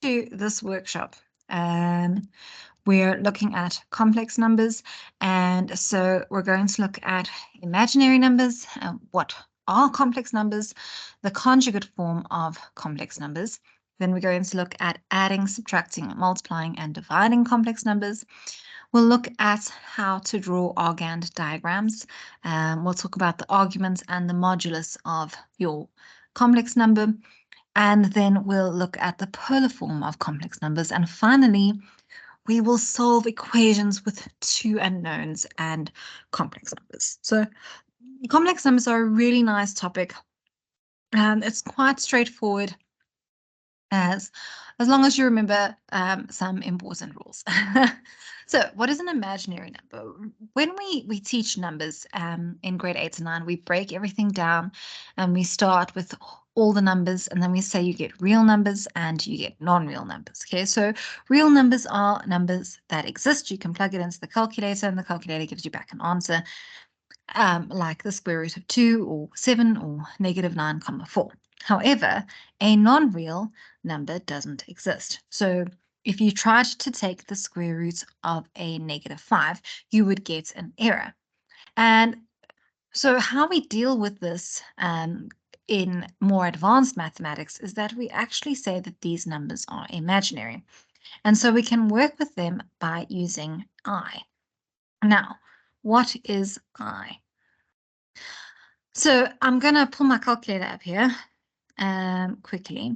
to this workshop, we're looking at complex numbers, and so we're going to look at imaginary numbers, what are complex numbers, the conjugate form of complex numbers. Then we're going to look at adding, subtracting, multiplying, and dividing complex numbers. We'll look at how to draw Argand diagrams. We'll talk about the arguments and the modulus of your complex number. And then we'll look at the polar form of complex numbers. And finally, we will solve equations with two unknowns and complex numbers. So complex numbers are a really nice topic. It's quite straightforward as long as you remember some important rules. So what is an imaginary number? When we teach numbers in grade 8 to 9, we break everything down and we start with all the numbers, and then we say you get real numbers and you get non-real numbers. Okay, so real numbers are numbers that exist. You can plug it into the calculator and the calculator gives you back an answer, like the square root of 2 or 7 or -9, 4. However, a non-real number doesn't exist. So if you tried to take the square root of a -5, you would get an error. And so how we deal with this in more advanced mathematics is that we actually say that these numbers are imaginary. And so we can work with them by using I. Now, what is I? So I'm going to pull my calculator up here quickly.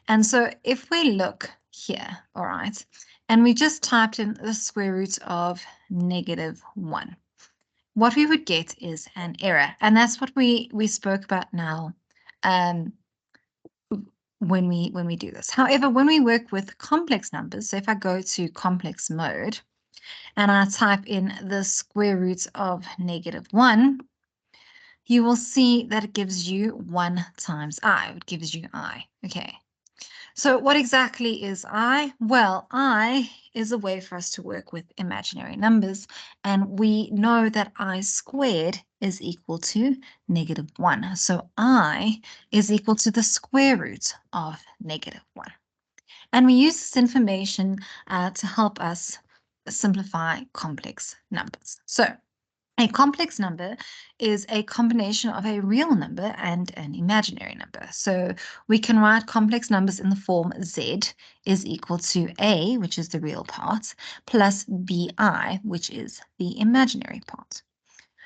And so if we look here, all right, and we just typed in the square root of -1, what we would get is an error. And that's what we spoke about now when we do this. However, when we work with complex numbers, so if I go to complex mode and I type in the square root of -1, you will see that it gives you 1 times I. It gives you I. Okay. So what exactly is I? Well, I is a way for us to work with imaginary numbers, and we know that I squared is equal to -1. So I is equal to the square root of -1. And we use this information to help us simplify complex numbers. So a complex number is a combination of a real number and an imaginary number. So we can write complex numbers in the form Z is equal to A, which is the real part, plus BI, which is the imaginary part.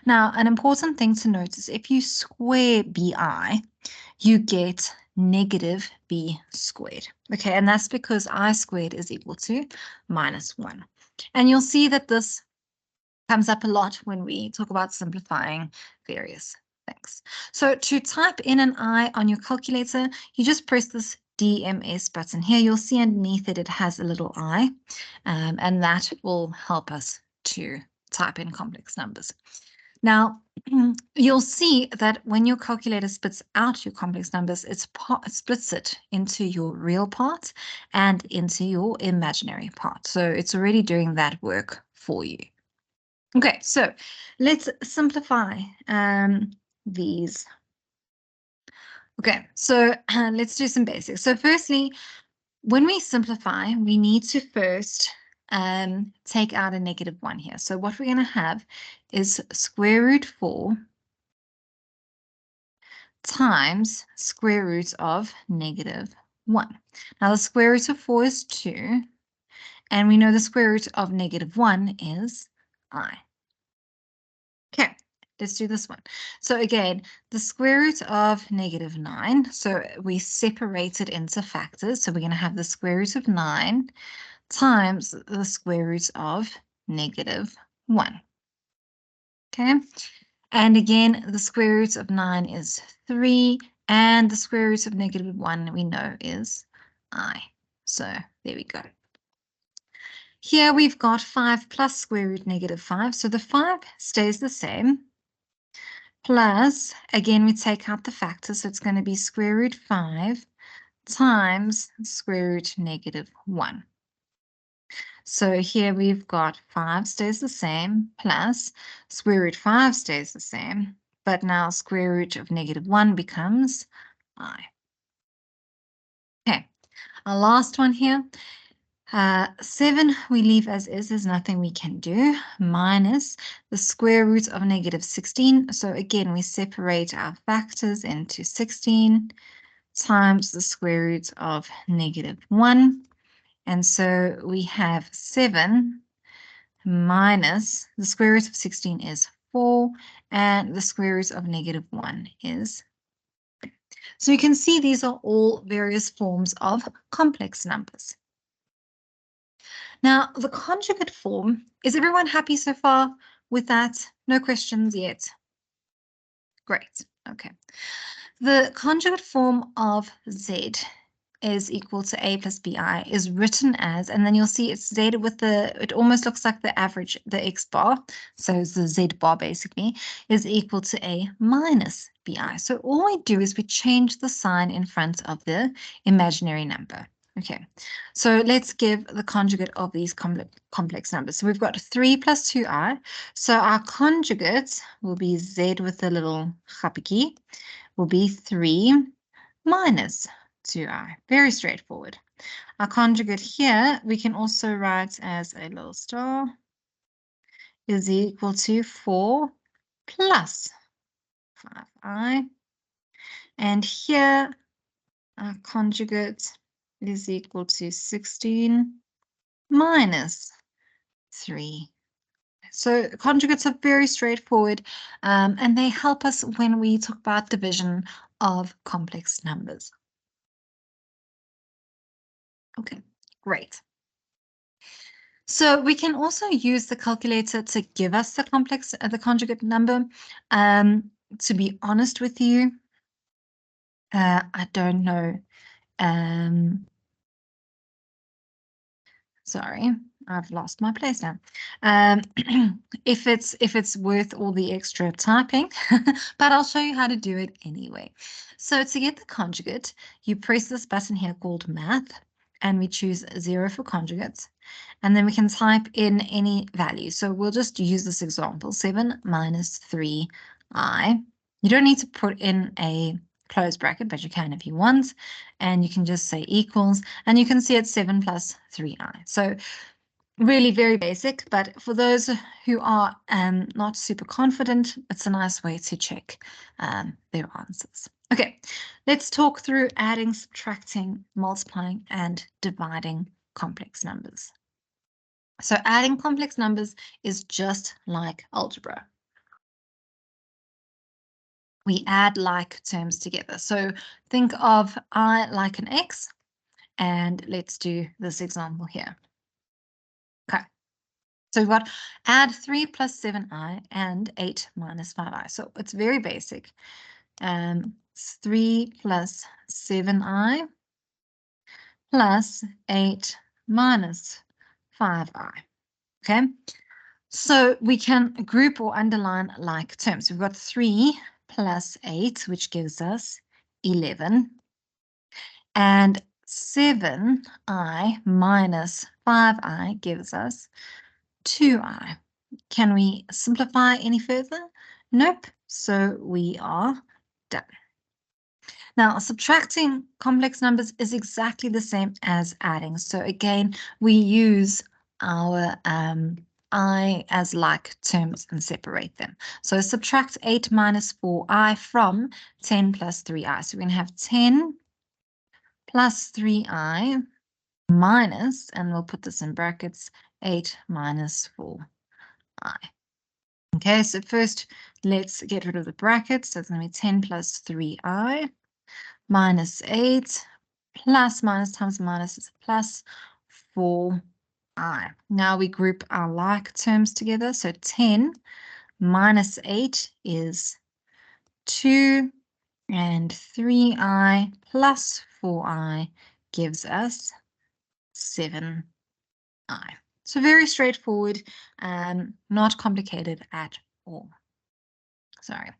Now, an important thing to note is if you square BI, you get -B squared. Okay, and that's because I squared is equal to -1. And you'll see that this comes up a lot when we talk about simplifying various things. So to type in an I on your calculator, you just press this DMS button here. You'll see underneath it, it has a little I, and that will help us to type in complex numbers. Now, you'll see that when your calculator spits out your complex numbers, it splits it into your real part and into your imaginary part. So it's already doing that work for you. Okay, so let's simplify these. Okay, so let's do some basics. So firstly, when we simplify, we need to first take out a -1 here. So what we're going to have is square root 4 times square root of -1. Now the square root of 4 is 2, and we know the square root of -1 is I. Okay, let's do this one. So again, the square root of -9. So we separate it into factors. So we're going to have the square root of 9 times the square root of -1. Okay, and again, the square root of 9 is 3, and the square root of -1 we know is I. So there we go. Here we've got 5 plus square root -5, so the 5 stays the same. Plus, again, we take out the factors, so it's going to be square root 5 times square root -1. So here we've got 5 stays the same, plus square root 5 stays the same, but now square root of -1 becomes I. Okay, Our last one here, 7 we leave as is, there's nothing we can do, minus the square root of negative 16. So again, we separate our factors into 16 times the square root of negative 1. And so we have 7 minus the square root of 16 is 4, and the square root of negative 1 is 3. So you can see these are all various forms of complex numbers. Now, the conjugate form, is everyone happy so far with that? No questions yet? Great, okay. The conjugate form of Z is equal to A plus BI is written as, and then you'll see it's stated with it almost looks like the average, the X bar, so it's the Z bar basically, is equal to A minus BI. So all we do is we change the sign in front of the imaginary number. Okay, so let's give the conjugate of these complex numbers. So we've got 3 plus 2i. So our conjugate will be Z with a little chapiki, will be 3 minus 2i. Very straightforward. Our conjugate here, we can also write as a little star, is equal to 4 plus 5i. And here, our conjugate is equal to 16 minus 3. So conjugates are very straightforward, and they help us when we talk about division of complex numbers. Okay, great. So we can also use the calculator to give us the conjugate number. To be honest with you, I don't know. Sorry, I've lost my place now. If it's worth all the extra typing, but I'll show you how to do it anyway. So to get the conjugate, you press this button here called Math, and we choose 0 for conjugates, and then we can type in any value. So we'll just use this example, 7 minus 3i. You don't need to put in a close bracket, but you can if you want, and you can just say equals, and you can see it's 7 plus 3i. So really very basic, but for those who are not super confident, it's a nice way to check their answers. Okay, let's talk through adding, subtracting, multiplying, and dividing complex numbers. So adding complex numbers is just like algebra. We add like terms together. So think of I like an X, and let's do this example here. Okay, so we've got add 3 plus 7i and 8 minus 5i. So it's very basic. 3 plus 7i plus 8 minus 5i. Okay, so we can group or underline like terms. We've got 3 plus 8, which gives us 11. And 7i minus 5i gives us 2i. Can we simplify any further? Nope. So we are done. Now, subtracting complex numbers is exactly the same as adding. So again, we use our I as like terms and separate them. So subtract 8 minus 4i from 10 plus 3i. So we're going to have 10 plus 3i minus, and we'll put this in brackets, 8 minus 4i. Okay, so first let's get rid of the brackets. So it's going to be 10 plus 3i minus 8 plus minus times minus is plus 4i. Now we group our like terms together. So 10 minus 8 is 2, and 3i plus 4i gives us 7i. So very straightforward, not complicated at all. Sorry.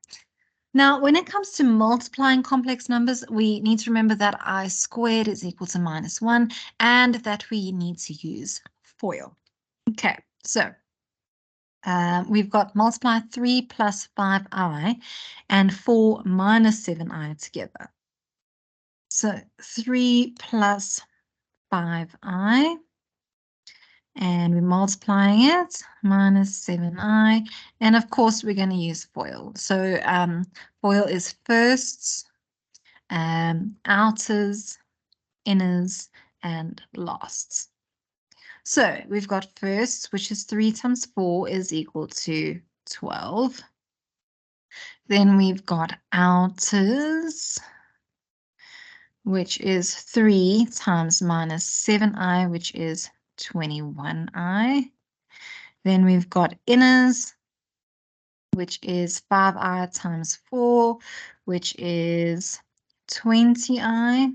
Now, when it comes to multiplying complex numbers, we need to remember that I squared is equal to minus 1, and that we need to use FOIL. Okay, so we've got multiply 3 plus 5i and 4 minus 7i together. So 3 plus 5i, and we're multiplying it, minus 7i, and of course we're going to use FOIL. So FOIL is firsts, outers, inners, and lasts. So we've got firsts, which is 3 times 4 is equal to 12. Then we've got outers, which is 3 times minus 7i, which is 21i. Then we've got inners, which is 5i times 4, which is 20i.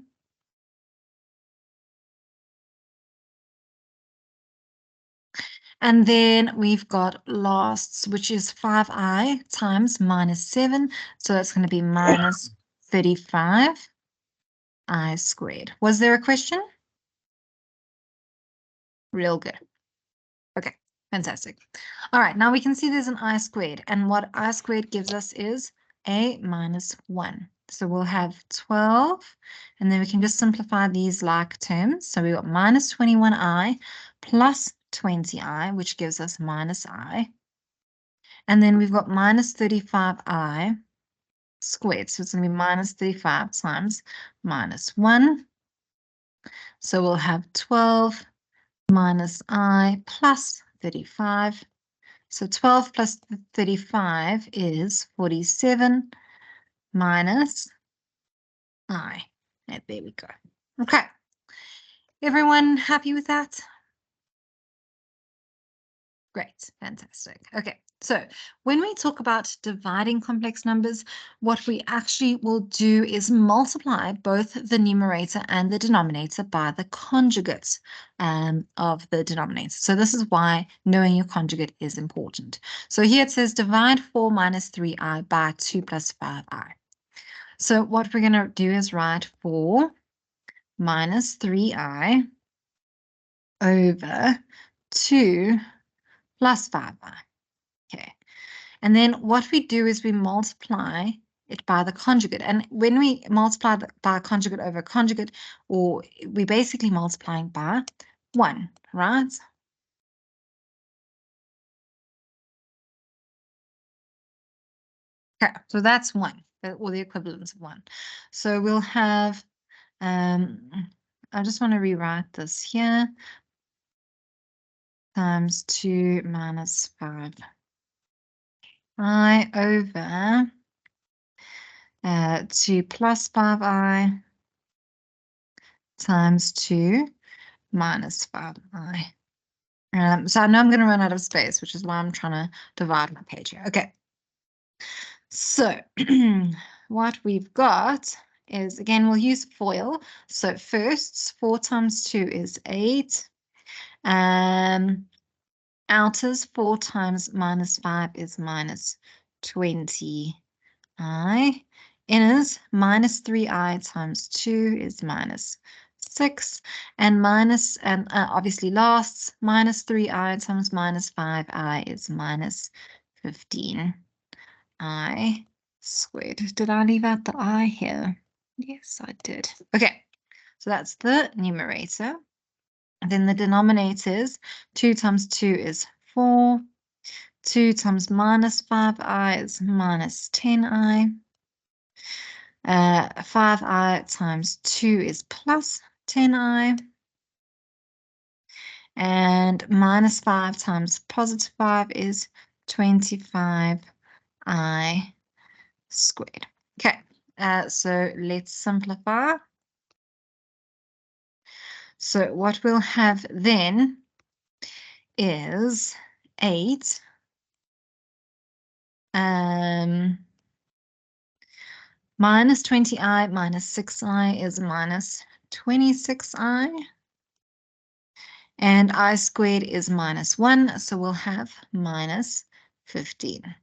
And then we've got lasts, which is 5i times minus 7. So that's going to be minus 35i squared. Was there a question? Real good. Okay, fantastic. All right, now we can see there's an I squared. And what I squared gives us is a minus 1. So we'll have 12. And then we can just simplify these like terms. So we've got minus 21i plus 20i, which gives us minus I. And then we've got minus 35i squared. So it's going to be minus 35 times minus 1. So we'll have 12 minus I plus 35. So 12 plus 35 is 47 minus I. And there we go. Okay. Everyone happy with that? Great, fantastic. Okay, so when we talk about dividing complex numbers, what we actually will do is multiply both the numerator and the denominator by the conjugate of the denominator. So this is why knowing your conjugate is important. So here it says divide 4 minus 3i by 2 plus 5i. So what we're going to do is write 4 minus 3i over 2 plus 5i. Okay. And then what we do is we multiply it by the conjugate. And when we multiply by conjugate over conjugate, or we're basically multiplying by 1, right? Okay, so that's 1, or the equivalent of 1. So we'll have, I just want to rewrite this here, times 2 minus 5. I over 2 plus 5i times 2 minus 5i. So I know I'm going to run out of space, which is why I'm trying to divide my page here. Okay. So what we've got is, again, we'll use FOIL. So firsts, 4 times 2 is 8. Outers, 4 times minus 5 is minus 20i. Inners, minus 3i times 2 is minus 6. And obviously lasts, minus 3i times minus 5i is minus 15i squared. Did I leave out the I here? Yes, I did. Okay, so that's the numerator. And then the denominators, 2 times 2 is 4. 2 times minus 5i is minus 10i. 5i times 2 is plus 10i. And minus 5 times positive 5 is 25i squared. Okay, so let's simplify. So what we'll have then is 8 minus 20i minus 6i is minus 26i. And I squared is minus 1, so we'll have minus 15.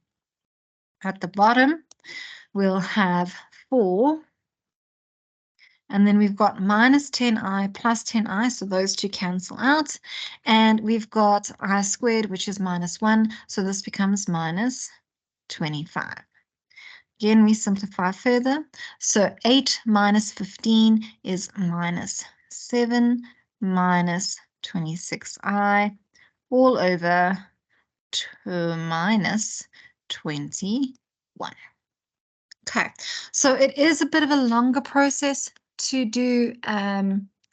At the bottom, we'll have 4. And then we've got minus 10i plus 10i, so those two cancel out. And we've got I squared, which is minus 1, so this becomes minus 25. Again, we simplify further. So 8 minus 15 is minus 7 minus 26i all over 2 minus 21. Okay, so it is a bit of a longer process to do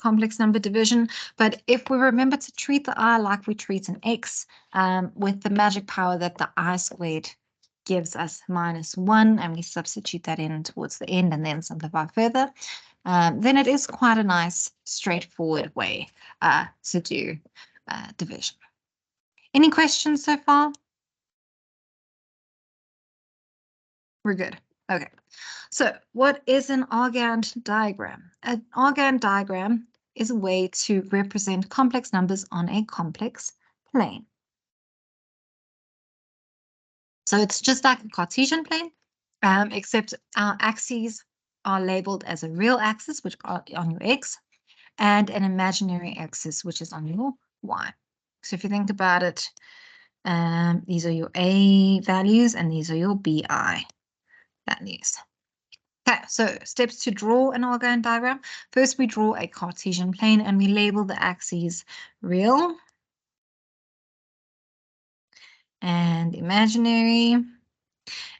complex number division, but if we remember to treat the I like we treat an x, with the magic power that the I squared gives us -1, and we substitute that in towards the end and then simplify further, then it is quite a nice, straightforward way to do division. Any questions so far? We're good. Okay. So what is an Argand diagram? An Argand diagram is a way to represent complex numbers on a complex plane. So it's just like a Cartesian plane, except our axes are labeled as a real axis, which are on your x, and an imaginary axis, which is on your y. So if you think about it, these are your A values and these are your BI values. Okay, so steps to draw an Argand diagram. First, we draw a Cartesian plane and we label the axes real and imaginary.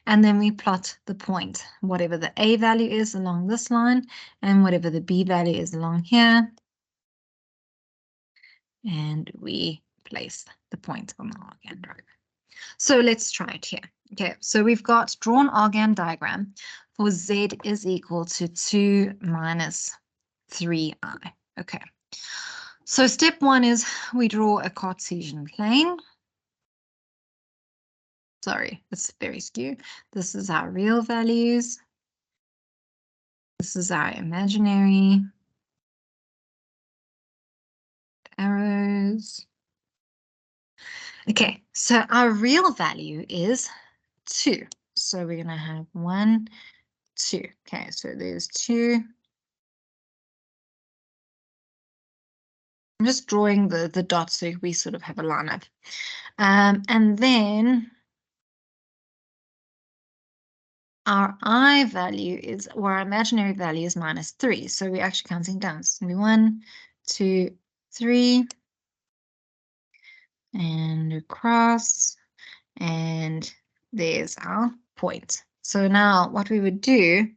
And then we plot the point, whatever the A value is along this line and whatever the B value is along here. And we place the point on the Argand diagram. So let's try it here. Okay, so we've got drawn Argand diagram for Z is equal to 2 minus 3i. Okay, so step 1 is we draw a Cartesian plane. Sorry, it's very skewed. This is our real values. This is our imaginary arrows. Okay, so our real value is 2. So we're going to have 1, 2. Okay, so there's 2. I'm just drawing the dots so we sort of have a line up. And then our I value is, or our imaginary value is -3. So we're actually counting down. So 1, 2, 3. And across. And there's our point. So now what we would do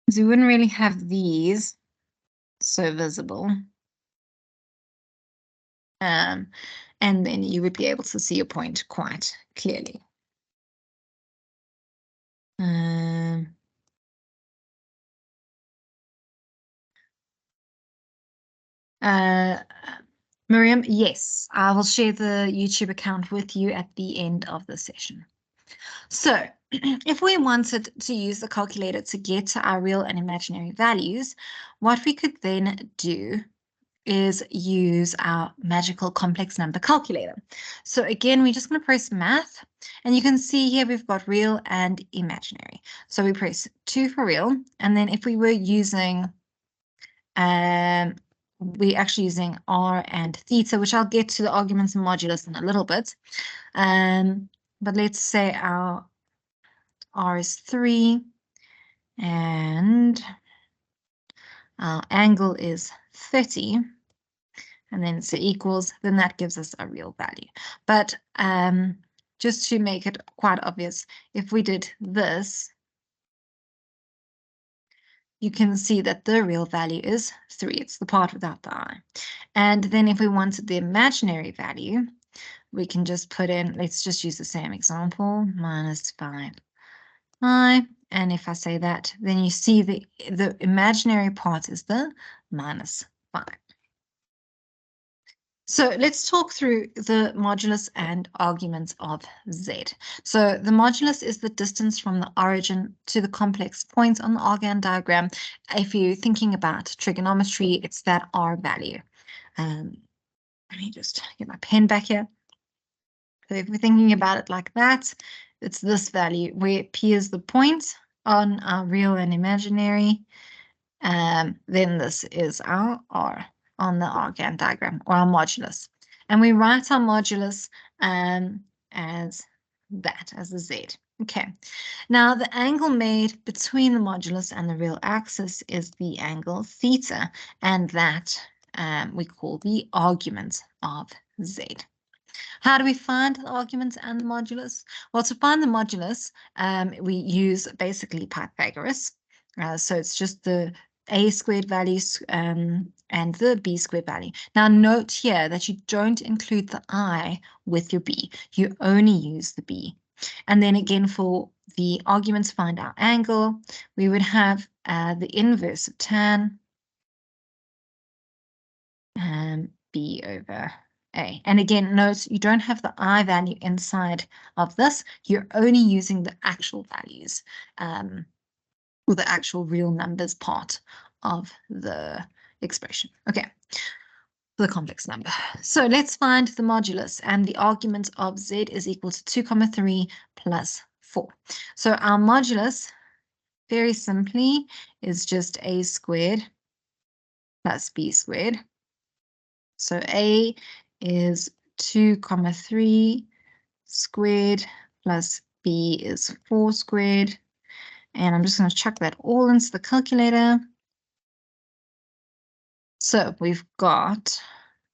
is we wouldn't really have these so visible. And then you would be able to see your point quite clearly. Miriam, yes, I will share the YouTube account with you at the end of the session. So if we wanted to use the calculator to get to our real and imaginary values, what we could then do is use our magical complex number calculator. So again, we're just going to press math, and you can see here we've got real and imaginary. So we press 2 for real, and then if we were using, we're actually using R and theta, which I'll get to the arguments and modulus in a little bit. But let's say our R is 3 and our angle is 30. And then it's equals, then that gives us a real value. But just to make it quite obvious, if we did this, you can see that the real value is 3. It's the part without the I. And then if we wanted the imaginary value, we can just put in, let's just use the same example, -5i. And if I say that, then you see the imaginary part is the -5. So let's talk through the modulus and arguments of Z. So the modulus is the distance from the origin to the complex points on the Argand diagram. If you're thinking about trigonometry, it's that R value. Let me just get my pen back here. So if we're thinking about it like that, it's this value where P is the point on our real and imaginary. Then this is our R on the Argand diagram, or our modulus. And we write our modulus as that as a z. Okay. Now, the angle made between the modulus and the real axis is the angle theta, and that we call the argument of z. How do we find the argument and the modulus? Well, to find the modulus, we use basically Pythagoras. So it's just the a squared values and the b squared value. Now, note here that you don't include the I with your b. You only use the b. And then again, for the argument to find our angle, we would have the inverse of tan b over a. And again, note you don't have the I value inside of this. You're only using the actual values or the actual real numbers part of the expression. Okay, the complex number. So let's find the modulus, and the argument of z is equal to 2, 3 plus 4. So our modulus, very simply, is just a squared plus b squared. So a is 2, 3 squared plus b is 4 squared. And I'm just going to chuck that all into the calculator. So we've got,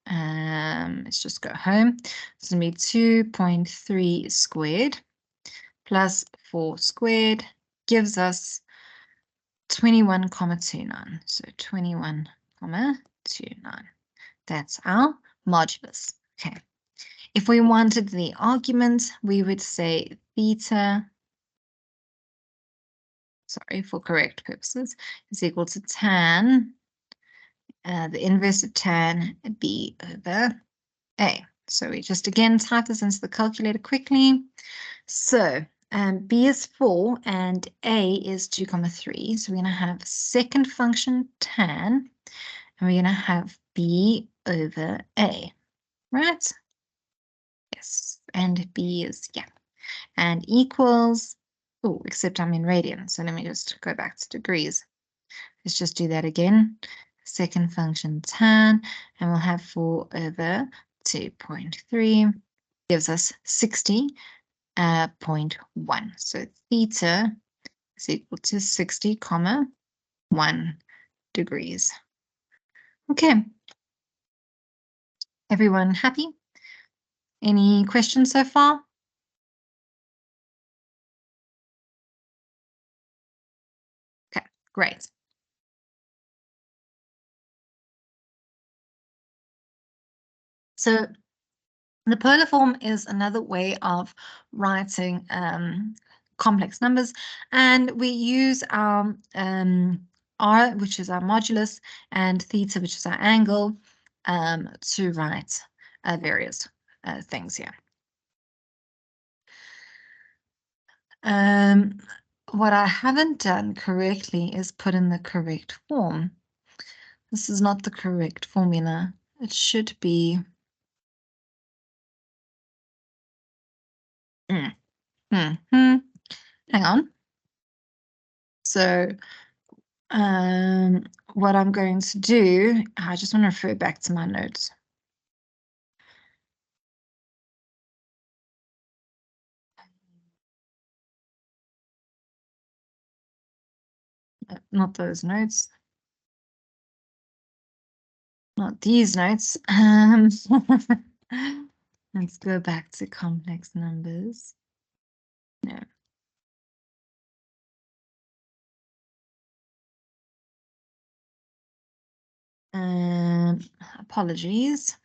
let's just go home. It's going to be 2.3 squared plus 4 squared gives us 21,29. So 21,29. That's our modulus. Okay. If we wanted the argument, we would say theta, sorry, for correct purposes, is equal to tan, the inverse of tan b over a. So we just again type this into the calculator quickly. So b is 4 and a is 2, 3. So we're going to have second function tan, and we're going to have b over a, right? Yes, and b is, yeah, and equals, oh, except I'm in radians, so let me just go back to degrees. Let's just do that again. Second function tan, and we'll have 4 over 2.3 gives us 60.1. So theta is equal to 60,1 degrees. Okay. Everyone happy? Any questions so far? Okay, great. So the polar form is another way of writing complex numbers, and we use our r, which is our modulus, and theta, which is our angle, to write various things here. What I haven't done correctly is put in the correct form. This is not the correct formula. It should be. Hang on. So what I'm going to do, I just want to refer back to my notes. Not those notes. Not these notes. Let's go back to complex numbers. No. Apologies.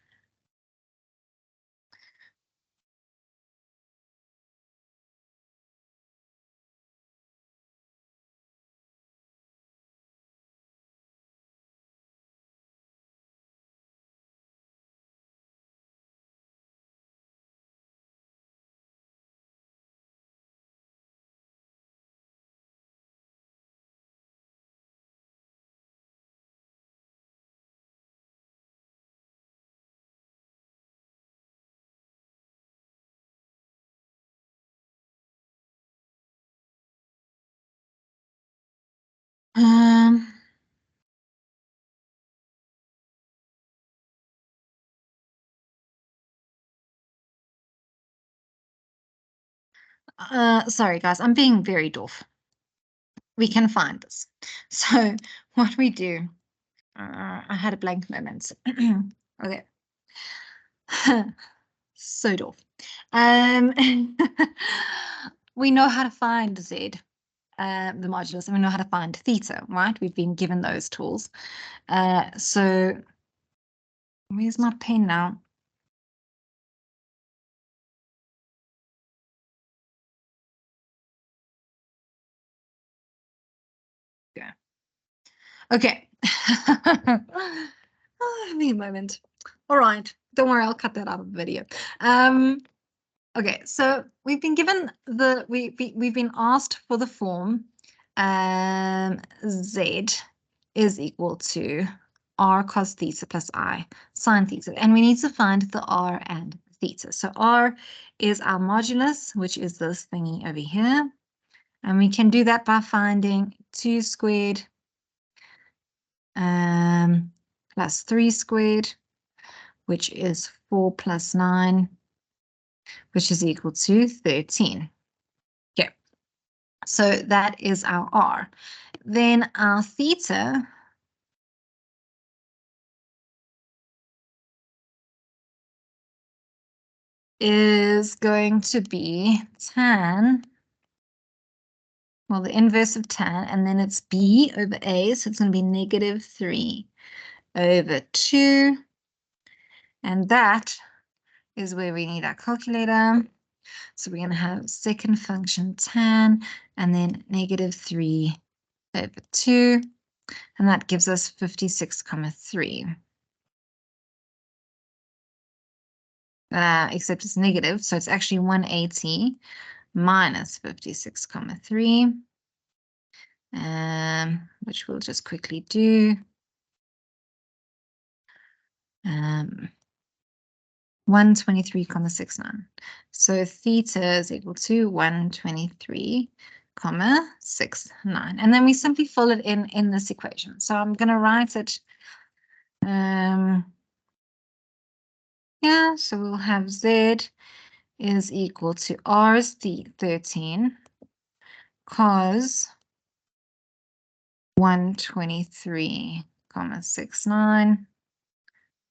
Sorry, guys, I'm being very doof. We can find this. So what we do, I had a blank moment. Okay. So doof. We know how to find Z, the modulus, and we know how to find theta, right? We've been given those tools. So where's my pen now? Yeah. Okay. Oh, give me a moment. All right. Don't worry, I'll cut that out of the video. Okay, so we've been given we've been asked for the form Z is equal to R cos theta plus I sine theta, and we need to find the R and theta. So R is our modulus, which is this thingy over here, and we can do that by finding 2 squared plus 3 squared, which is 4 plus 9, which is equal to 13. Okay, so that is our R. Then our theta is going to be tan, well, the inverse of tan, and then it's B over A, so it's going to be negative 3 over 2, and that is where we need our calculator. So we're going to have second function tan, and then negative 3 over 2, and that gives us 56,3. Except it's negative, so it's actually 180 minus 56,3, which we'll just quickly do. 123,69. So theta is equal to 123,69. And then we simply fill it in this equation. So I'm going to write it. Yeah, so we'll have Z is equal to R is 13 cos 123,69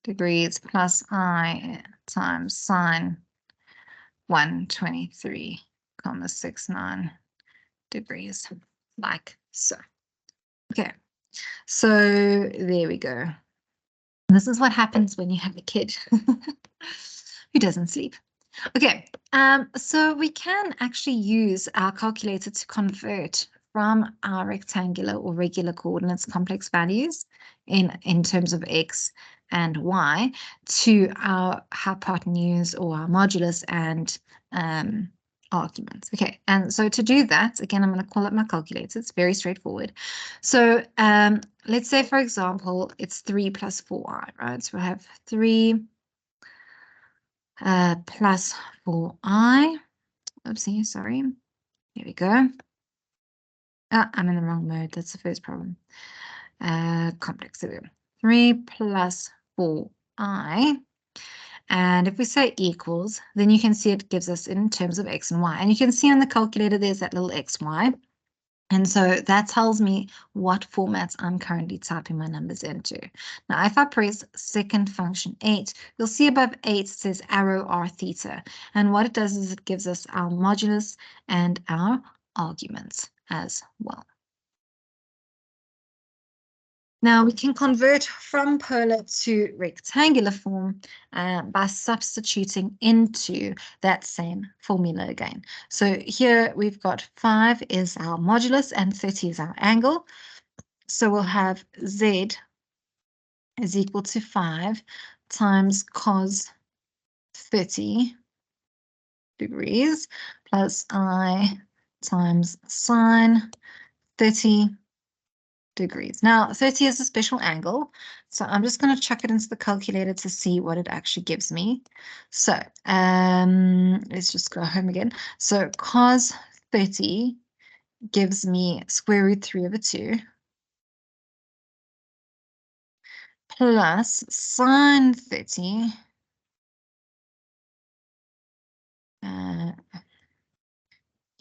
degrees plus I times sine 123,69 degrees, like so. Okay, so there we go. This is what happens when you have a kid who doesn't sleep. Okay, so we can actually use our calculator to convert from our rectangular or regular coordinates complex values in terms of x and y to our hypotenuse or our modulus and arguments. Okay, and so to do that, again, I'm going to call up my calculator. It's very straightforward. So let's say, for example, it's 3 plus 4i, right? So we have 3 plus 4i. Oopsie, sorry. Here we go. I'm in the wrong mode. That's the first problem. Complex. There we go. 3 plus 4i. And if we say equals, then you can see it gives us in terms of x and y. And you can see on the calculator, there's that little x, y. And so that tells me what formats I'm currently typing my numbers into. Now, if I press second function 8, you'll see above 8 says arrow r theta. And what it does is it gives us our modulus and our arguments as well. Now we can convert from polar to rectangular form by substituting into that same formula again. So here we've got 5 is our modulus and 30 is our angle. So we'll have Z is equal to 5 times cos 30 degrees plus I times sine 30 degrees. Now, 30 is a special angle, so I'm just going to chuck it into the calculator to see what it actually gives me. So let's just go home again. So cos 30 gives me square root 3 over 2 plus sine 30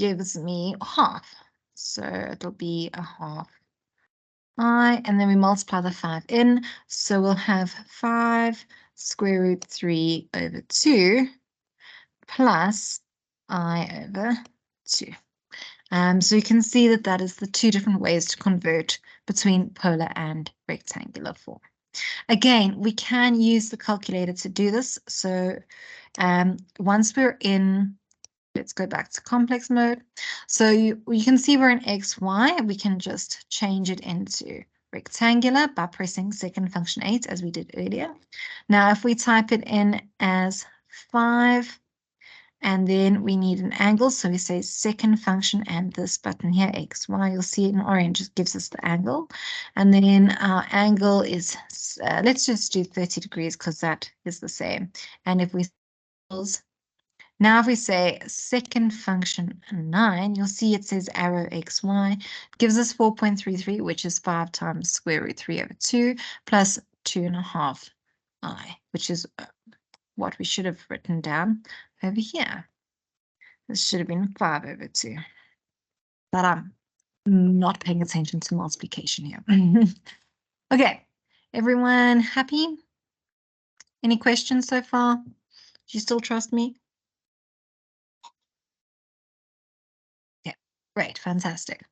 gives me half. So it'll be a half I, and then we multiply the 5 in. So we'll have 5 square root 3 over 2 plus I over 2. So you can see that that is the two different ways to convert between polar and rectangular form. Again, we can use the calculator to do this. So once we're in, let's go back to complex mode. So you can see we're in XY. We can just change it into rectangular by pressing second function 8 as we did earlier. Now, if we type it in as 5, and then we need an angle, so we say second function and this button here, XY, you'll see it in orange, it gives us the angle. And then our angle is, let's just do 30 degrees because that is the same. And if we, now if we say second function 9, you'll see it says arrow XY, it gives us 4.33, which is 5 times square root 3 over 2 plus 2.5 I, which is what we should have written down over here. This should have been 5 over 2. But I'm not paying attention to multiplication here. Okay, everyone happy? Any questions so far? Do you still trust me? Yeah, great, fantastic.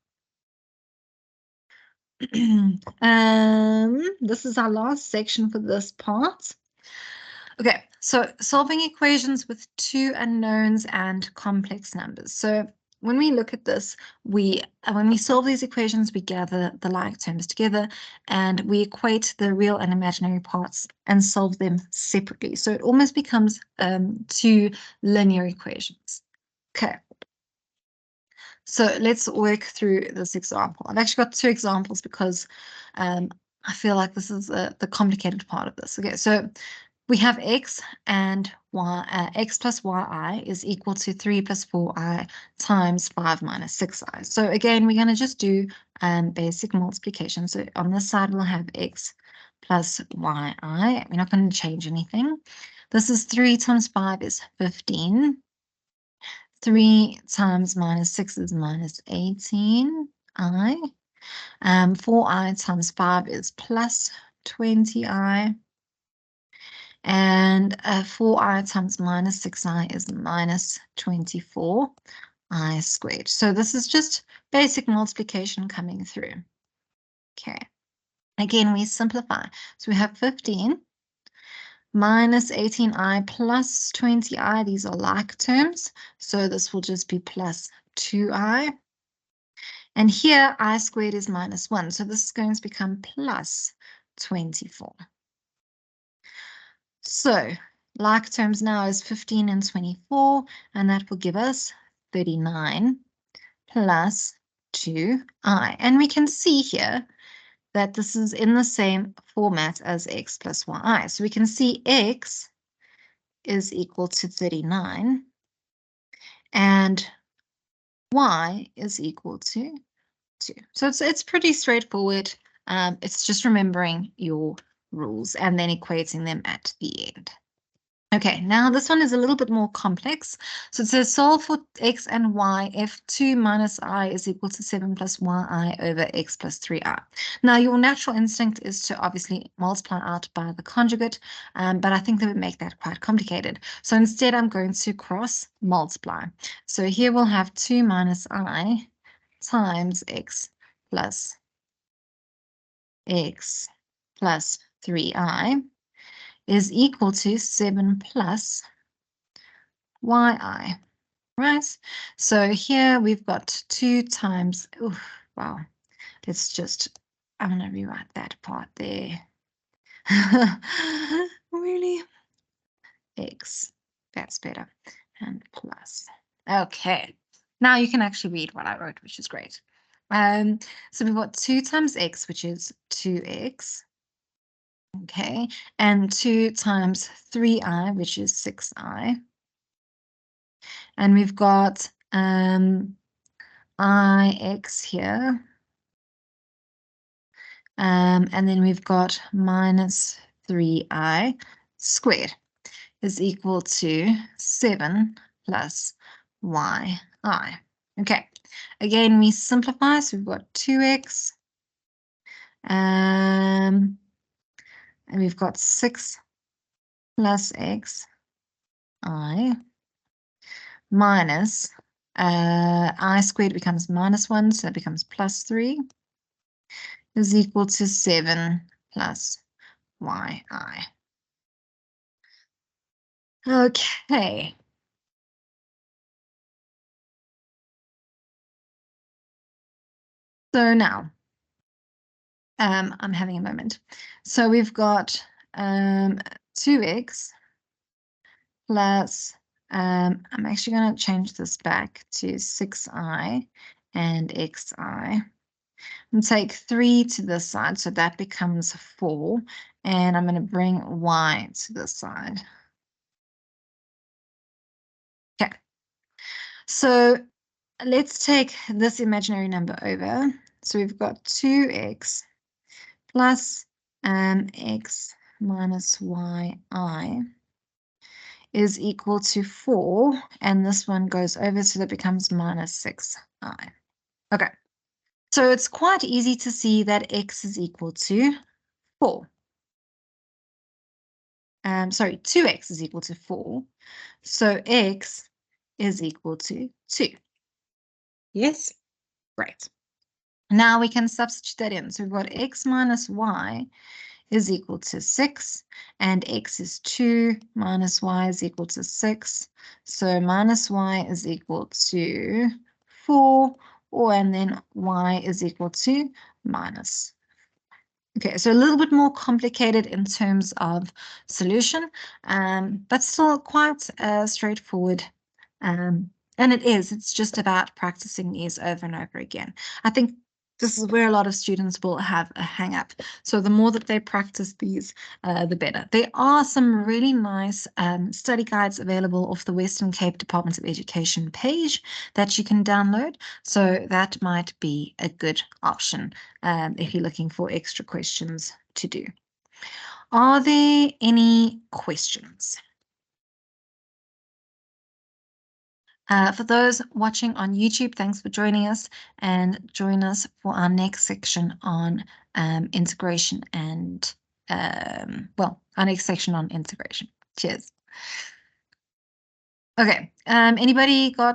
This is our last section for this part. Okay, so solving equations with two unknowns and complex numbers. So when we look at this, when we solve these equations, we gather the like terms together and we equate the real and imaginary parts and solve them separately. So it almost becomes two linear equations. Okay. So let's work through this example. I've actually got two examples because I feel like this is the complicated part of this. Okay, so we have x and y, x plus yi is equal to 3 plus 4i times 5 minus 6i. So again, we're going to just do basic multiplication. So on this side, we'll have x plus yi. We're not going to change anything. This is 3 times 5 is 15. 3 times minus 6 is minus 18i. 4i times 5 is plus 20i. And 4i times minus 6i is minus 24i squared. So this is just basic multiplication coming through. Okay. Again, we simplify. So we have 15 minus 18i plus 20i. These are like terms. So this will just be plus 2i. And here I squared is minus 1. So this is going to become plus 24. So like terms now is 15 and 24, and that will give us 39 plus 2i. And we can see here that this is in the same format as x plus yi. So we can see x is equal to 39 and y is equal to 2. So it's pretty straightforward. It's just remembering your rules and then equating them at the end. Okay, now this one is a little bit more complex. So it says solve for x and y if 2 minus I is equal to 7 plus yi over x plus 3i. Now your natural instinct is to obviously multiply out by the conjugate, but I think that would make that quite complicated. So instead I'm going to cross multiply. So here we'll have 2 minus I times x plus 3i is equal to 7 plus yi, right? So here we've got 2 times, wow, let's just, I'm going to rewrite that part there. Really? X, that's better, and plus. Okay, now you can actually read what I wrote, which is great. So we've got 2 times x, which is 2x. Okay, and 2 times 3i, which is 6i. And we've got ix here. And then we've got minus 3i squared is equal to 7 plus yi. Okay, again, we simplify, so we've got 2x, and we've got 6 plus x I minus I squared becomes -1, so it becomes +3 is equal to 7 plus yi. Okay. So now, I'm having a moment. So we've got 2x plus, I'm actually going to change this back to 6i and xi. And take 3 to this side, so that becomes 4. And I'm going to bring y to this side. Okay. So let's take this imaginary number over. So we've got 2x plus x minus yi is equal to 4. And this one goes over, so that becomes -6i. Okay. So it's quite easy to see that x is equal to 4. Sorry, 2x is equal to 4. So x is equal to 2. Yes? Right. Now we can substitute that in. So we've got x minus y is equal to 6, and x is 2 minus y is equal to 6. So minus y is equal to 4, and then y is equal to -. Okay, so a little bit more complicated in terms of solution, but still quite straightforward. And it's just about practicing these over and over again. I think this is where a lot of students will have a hang up. So the more that they practice these, the better. There are some really nice study guides available off the Western Cape Department of Education page that you can download. So that might be a good option if you're looking for extra questions to do. Are there any questions? For those watching on YouTube, thanks for joining us, and join us for our next section on integration and, our next section on integration. Cheers. Okay, anybody got